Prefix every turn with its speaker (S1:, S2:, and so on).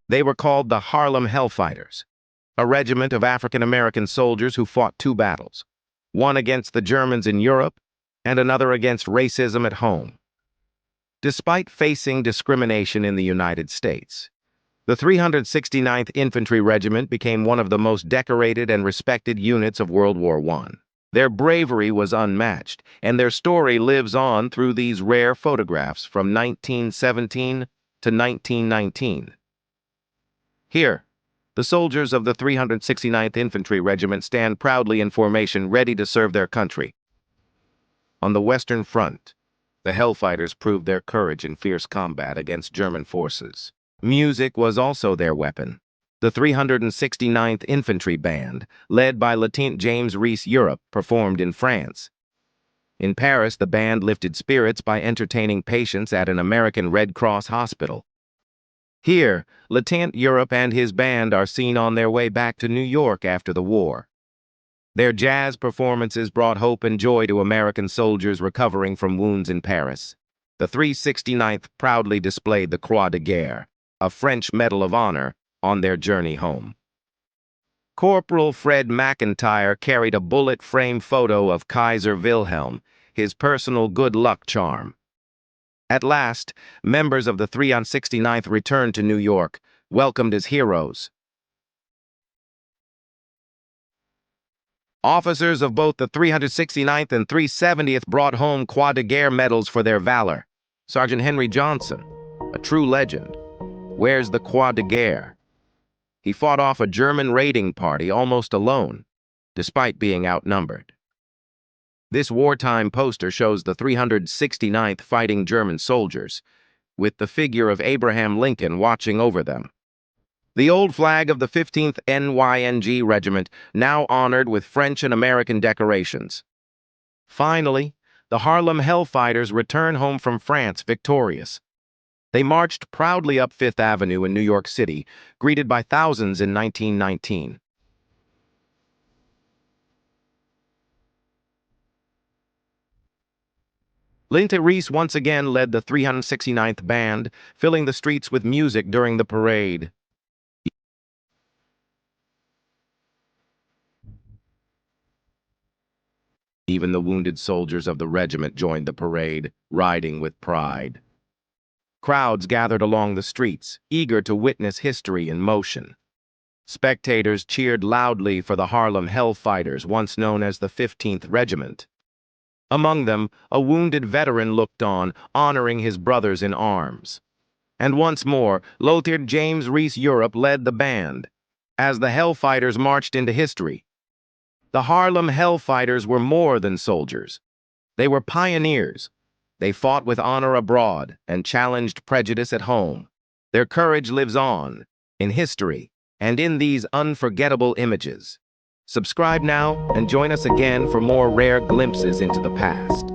S1: They were called the Harlem Hellfighters, a regiment of African-American soldiers who fought two battles, one against the Germans in Europe and another against racism at home. Despite facing discrimination in the United States, the 369th Infantry Regiment became one of the most decorated and respected units of World War I. Their bravery was unmatched, and their story lives on through these rare photographs from 1917 to 1919. Here, the soldiers of the 369th Infantry Regiment stand proudly in formation, ready to serve their country. On the Western Front, the Hellfighters proved their courage in fierce combat against German forces. Music was also their weapon. The 369th Infantry Band, led by Lieutenant James Reese Europe, performed in France. In Paris, the band lifted spirits by entertaining patients at an American Red Cross hospital. Here, Lieutenant Europe and his band are seen on their way back to New York after the war. Their jazz performances brought hope and joy to American soldiers recovering from wounds in Paris. The 369th proudly displayed the Croix de Guerre, a French Medal of Honor, on their journey home. Corporal Fred McIntyre carried a bullet-frame photo of Kaiser Wilhelm, his personal good luck charm. At last, members of the 369th returned to New York, welcomed as heroes. Officers of both the 369th and 370th brought home Croix de Guerre medals for their valor. Sergeant Henry Johnson, a true legend, wears the Croix de Guerre. He fought off a German raiding party almost alone, despite being outnumbered. This wartime poster shows the 369th fighting German soldiers, with the figure of Abraham Lincoln watching over them. The old flag of the 15th NYNG Regiment, now honored with French and American decorations. Finally, the Harlem Hellfighters return home from France victorious. They marched proudly up Fifth Avenue in New York City, greeted by thousands in 1919. Lieutenant Reese once again led the 369th Band, filling the streets with music during the parade. Even the wounded soldiers of the regiment joined the parade, riding with pride. Crowds gathered along the streets, eager to witness history in motion. Spectators cheered loudly for the Harlem Hellfighters, once known as the 15th Regiment. Among them, a wounded veteran looked on, honoring his brothers in arms. And once more, Lieutenant James Reese Europe led the band, as the Hellfighters marched into history. The Harlem Hellfighters were more than soldiers. They were pioneers. They fought with honor abroad and challenged prejudice at home. Their courage lives on, in history, and in these unforgettable images. Subscribe now and join us again for more rare glimpses into the past.